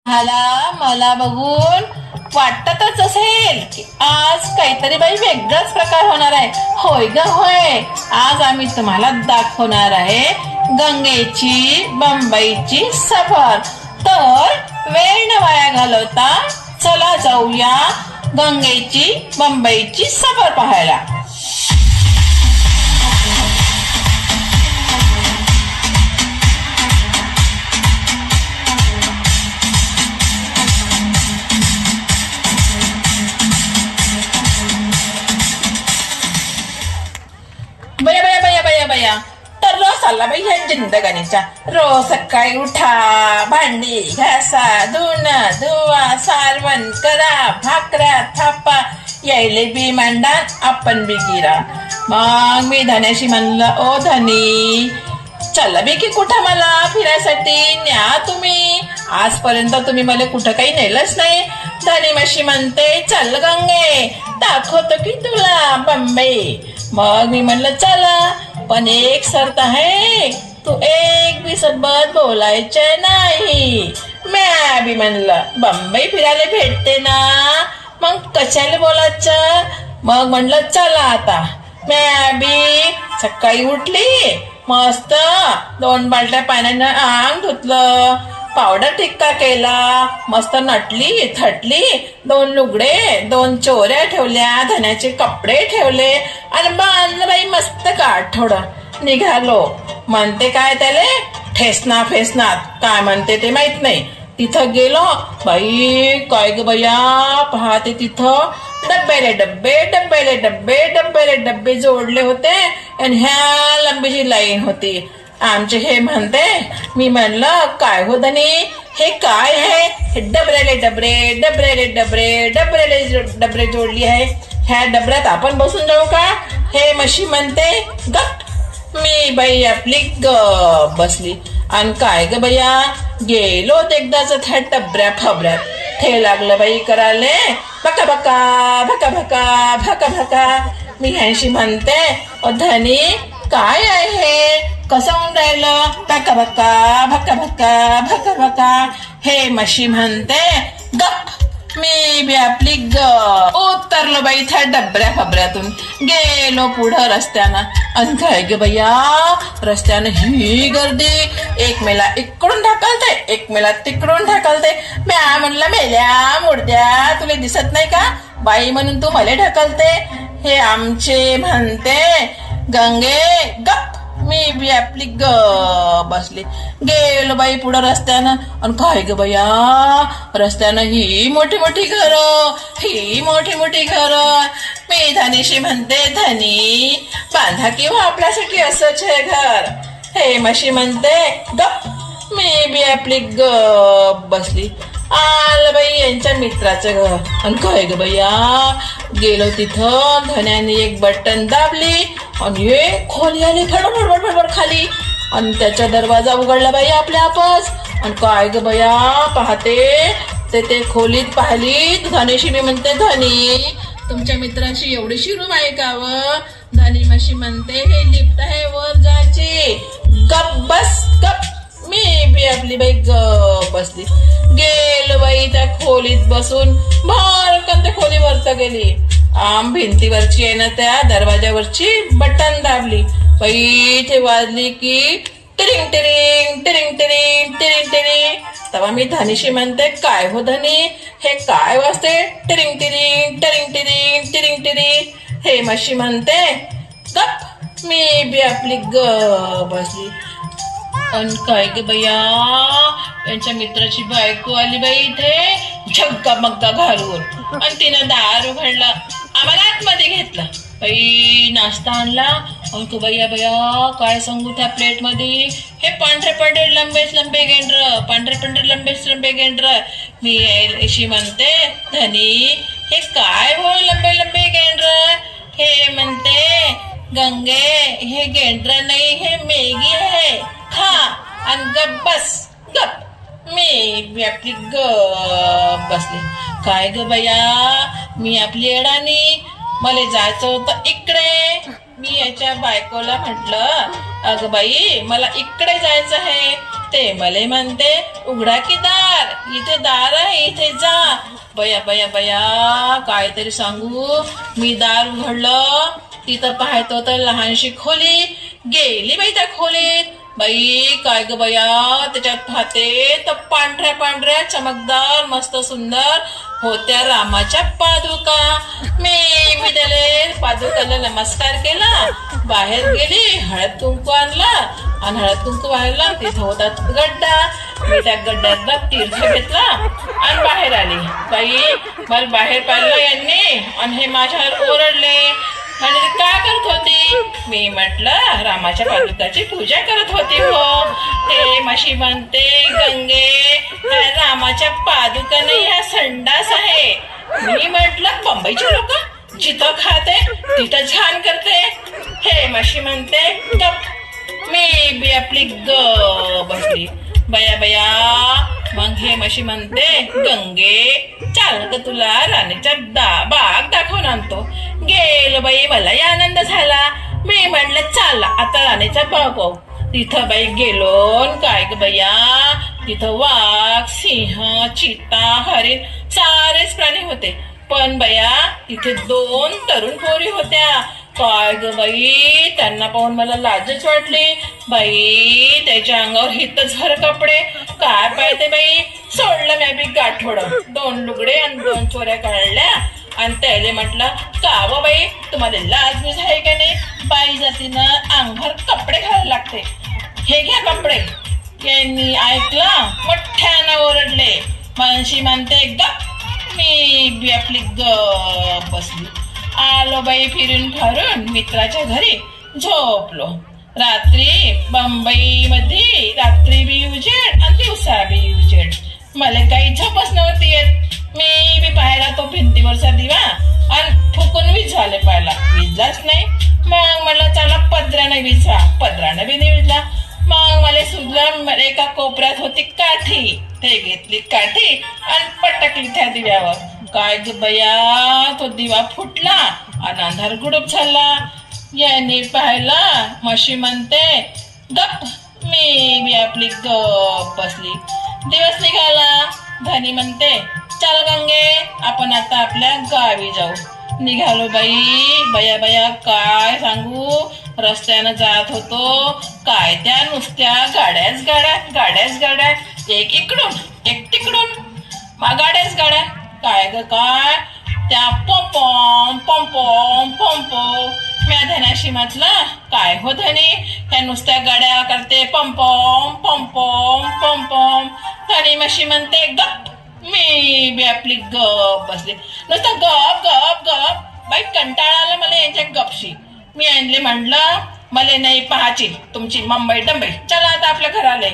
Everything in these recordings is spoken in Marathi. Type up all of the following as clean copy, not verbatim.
मला बघून वाटतच असेल की आज काहीतरी बाई वेगळाच प्रकार होणार आहे. होय ग होय, आज आम्ही तुम्हाला दाखवणार आहे गंगेची बंबईची सफर. तर वेळ न वाया घालवता चला जाऊया गंगेची बंबईची सफर पाहायला. बया बया बया बया बया, तर रोज चालला बाई ह्या जिंदगानीच्या. रोज सकाळी उठा, भांडी घासा, धुणं धुवा, सारवण करा, भाकऱ्या थापा, यायले बी मांडा, आपण बी गिरा. मग मी धन्याशी म्हणलं, ओ धनी चला बी की कुठं मला फिरायसाठी न्या तुम्ही. आजपर्यंत तुम्ही मला कुठं काही नेलंच नाही. धनी मशी म्हणते, चल गंगे दाखवतो की तुला बंबई. मग मी म्हणलं चला, पण एक शर्त आहे, तू एक बी सोबत बोलायचं नाही. म्या बी म्हणलं बंबई फिरायला भेटते ना, मग कशाला बोलायचं. मग म्हणलं चला आता. म्या बी सकाळी उठली, मस्त 2 बालट्या पाण्यानं अंग धुतलं, पावडर टिक्का केला, मस्त नटली थटली, 2 लुगडे 2 चोऱ्या ठेवल्या, धन्याचे कपडे ठेवले आणि बांधलं बाई मस्त काठोडं. निघालो. म्हणते काय त्याले ठेसना फेसनात काय म्हणते ते माहित नाही. तिथं गेलो बाई, काय ग बया पाहते तिथं डब्बेले डब्बे डब्बेले डब्बे डब्बेले डब्बे जोडले होते आणि ह्या लंबीची लाईन होती. आमचे हे म्हणते, मी म्हणलं काय हो धनी हे काय आहे. हे डबरेले डबरे डबरेले डबरे डबरेले डबरे जोडली आहे. ह्या डबऱ्यात आपण बसून जाऊ का. हे मशी म्हणते गप. मी बाई आपली गप बसली. आणि काय ग बया गेलो एकदाच त्या डबऱ्या फबऱ्यात. हे लागलं बाई करायले भका भका भका भका भका भका. मी ह्यांशी म्हणते, ओ धनी काय आहे कसं होऊन राहिलं भका भका भका भका भका भका. हे मशी म्हणते गप. मी बी आपली गप. उतरलो बाई त्या डबऱ्या फबऱ्यातून. गेलो पुढं रस्त्यानं. आणि काय ग बया रस्त्यानं ही गर्दी. एक मेला इकडून ढकलते, एक मेला तिकडून ढकलते. म्या म्हणलं मेल्या मुर्द्या तुला दिसत नाही का बाई म्हणून तू मला ढकलते. हे आमचे म्हणते गंगे गप. मी बी आपली ग बसली. गेलो बाई पुढं रस्त्यानं. आणि काय ग बया रस्त्यानं ही मोठी मोठी घर, ही मोठी मोठी घर. मी धनीशी म्हणते, धनी बांधा किंवा आपल्यासाठी असंच आहे घर. हे मशी म्हणते गप. मी बी आपली ग बसली. आलं बाई यांच्या मित्राचं घर. आणि काय ग बया गेलो तिथं. धन्याने एक बटन दाबली आणि एक खोली आली फडफड फडफड खाली. आणि त्याचा दरवाजा उघडला बाई आपल्या आपस. आणि काय ग बया पाहते ते खोलीत पाहिली. धनीशी मी म्हणते, धनी तुमच्या मित्राची एवढीशी रूम आहे का व. धनी मशी म्हणते, हे लिफ्ट आहे वर जायची. गप बस गप. मी बी आपली बाई गप बसली. गेलो बाई त्या खोलीत बसून. भरकन त्या खोलीवरच गेली. भिंतीवरची आहे ना त्या दरवाजावरची बटन दाबली बाई. ते वाजली की टिरिंग टिरिंग टिरिंग टिरिंग टिरिंग टिरिंग. तेव्हा मी धनीशी म्हणते, काय हो धनी हे काय वाजते टिरिंग टिरिंग टिरिंग टिरिंग टिरिंग टिरिंग. हे मशी म्हणते गप. मी बी आपली गप बसली. आणि काय ग बया यांच्या मित्राची बायको आली बाई इथे झग्गा मग्गा घालून. आणि तिनं दार उघडला, आम्हाला आतमध्ये घेतलं बाई. नाश्ता आणला. आणि बया बया काय सांगू त्या प्लेट मध्ये हे पांढरे पांढरे लंबेच लंबे गेंडर, पांढरे पांढरे लंबेच लंबे गेंडर. मी अशी म्हणते, धनी हे काय हो लंबे लंबे गेंडर. हे म्हणते गंगे हे गेंडर नाही, हे मेगी आहे, खा आणि गप बस गप. मी आपली गप बसली. काय ग बया मी आपली अडाणी. मला जायचं होतं इकडे. मी याच्या बायकोला म्हटलं, अगं बाई मला इकडे जायचं आहे. ते मले म्हणते उघडा की दार, इथे दार इथे जा. बया बया बया काहीतरी सांगू. मी दार उघडलं, तिथं पाहतो तर लहानशी खोली. गेली बाई त्या खोलीत. बाई काय ग बया, त्याच्यात पाहते तर पांढऱ्या पांढऱ्या चमकदार मस्त सुंदर होत्या रामाच्या पादुका. मी त्याला पादुकाला नमस्कार केला, बाहेर गेली, हळद कुंकू आणला आणि हळद कुंकू व्हायला तिथं होता गड्डा. मी त्या गड्ड्यातला तीर्थ घेतला आणि बाहेर आली. बाई मला बाहेर पाहिलं यांनी आणि हे माझ्यावर ओरडले. आणि काय करत होती? मी म्हटलं रामाच्या पादुकाची पूजा करत होती हो. ते मशी म्हणते गंगे रामाच्या पादुका नाही, हा संडास आहे. मी म्हटलं मुंबईची लोक जिथं खाते तिथं छान करते. हे मशी म्हणते गप. मी बी आपली बसली. बया बया मग हे मशी म्हणते गंगे चाल ग तुला राणीचा बाग दाखवून आणतो. गेलो बाई, मलाही आनंद झाला. मी म्हणलं चालला आता राणीचा बाग पाहू. तिथं बाई गेलो, काय ग बया तिथं वाघ, सिंह, चिता, हरिण सारेच प्राणी होते. पण बया तिथे 2 तरुण पोरी होत्या. काय ग बाई त्यांना पाहून मला लाजच वाटली. बाई त्याच्या अंगावर हितझर कपडे. काय पाहते बाई, सोडलं मी बी गाठोड. 2 लुगडे आणि 2 चोऱ्या काढल्या आणि त्याला म्हटलं का व बाई तुम्हाला लाज बीज आहे का नाही? बाई जातीनं अंगभर कपडे घालायला लागते, हे घ्या कपडे. यांनी ऐकलं, मोठ्यानं ओरडले. मानशी म्हणते गप. मी बी आपली बसली. आलो बाई फिरून फारून मित्राच्या घरी, झोपलो. रात्री बंबई मध्ये रात्री बी उजेड आणि दिवसा बी उजेड. मला काही झोपच नव्हती येत. मी बी पाहायला तो भिंतीवरचा दिवा आणि फुकून विझवाले पाहिला, विजलाच नाही. मग मला चला पदराने विझवा, पदराने बी नाही विझला. मग मला सुचलं एका कोपऱ्यात होती काठी, ते घेतली काठी आणि पटकली त्या दिव्यावर. काय ग बया तो दिवा फुटला आणि अंधार गुडूप झाला. याने पाहिला, मशी म्हणते गप. मी बी आपली गप बसली. दिवस निघाला. धनी म्हणते चल गंगे आपण आता आपल्या गावी जाऊ. निघालो बाई. बया बया काय सांगू, रस्त्यानं जात होतो, काय त्या नुसत्या गाड्याच गाड्या गाड्याच गाड्या, एक इकडून एक तिकडून, गाड्याच गाड्या. काय ग काय त्या पोंपोम पोंपोम पोंपो. मी धनाशी म्हटलं काय हो धनी, ह्या नुसत्या गाड्या करते पंपोम पंपोम पंपोम. धनी मशी म्हणते गप. मी बी आपली गप बसली. नुसतं गप गप गप. बाई कंटाळा आला मला यांच्या गपशी. मी आणले म्हटलं मला नाही पाहायची तुमची मुंबई डंबई, चला आता आपल्या घराले.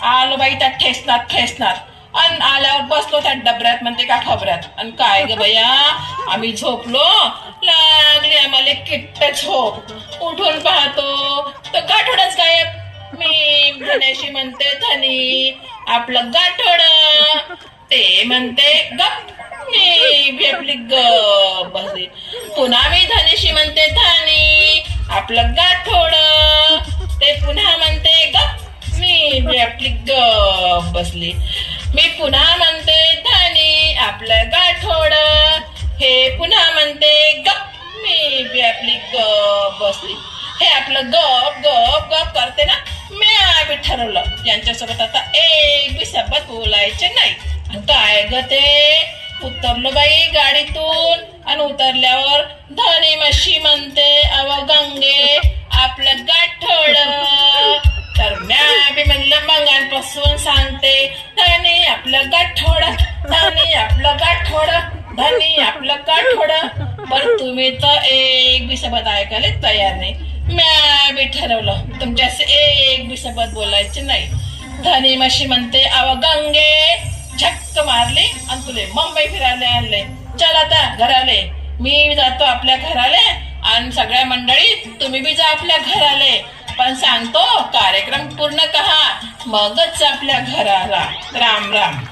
आलो बाई त्या ठेसणार ठेसणार आणि आल्यावर बसलो त्या डबऱ्यात म्हणते का खबऱ्यात. आणि काय ग बया आम्ही झोपलो, लागली आम्हाला किट्ट झोप. उठून पाहतो तर गाठोडच गायब. मी धन्याशी म्हणते धनी आपलं गाठोड. ते म्हणते गप. मी बी आपली गप बसली. पुन्हा मी धनीशी म्हणते धनी आपलं गाठोड. ते पुन्हा म्हणते गप. मी बी आपली गप बसली. मी पुन्हा म्हणते धनी आपलं गाठोड. हे पुन्हा म्हणते गप. मी बी आपली गप बसली. हे आपलं गप गप गप करते ना. मी बी ठरवलं यांच्यासोबत आता एक बी शब्द बोलायचे नाही. काय ग ते उतरलो बाई गाडीतून आणि उतरल्यावर धनी मशी म्हणते अव गंगे आपलं गाठोड. तर म्या बी म्हणलं मंगांपासून सांगते धनी आपलं गाठोड, धनी आपलं गाठोड, धनी आपलं गाठोड. पण तुम्ही तर एक बी शब्द ऐकायला तयार नाही. म्या बी ठरवलं तुमच्याशी एक बी शब्द बोलायचे नाही. धनी मशी म्हणते अव गंगे झक्क मारली आणि तुले मुंबई फिरायला आणले. चल आता घराले. मी जातो आपल्या घराले आणि सगळ्या मंडळी तुम्ही बी जा आपल्या घराले. पण सांगतो कार्यक्रम पूर्ण करा मगच आपल्या घराला. राम राम.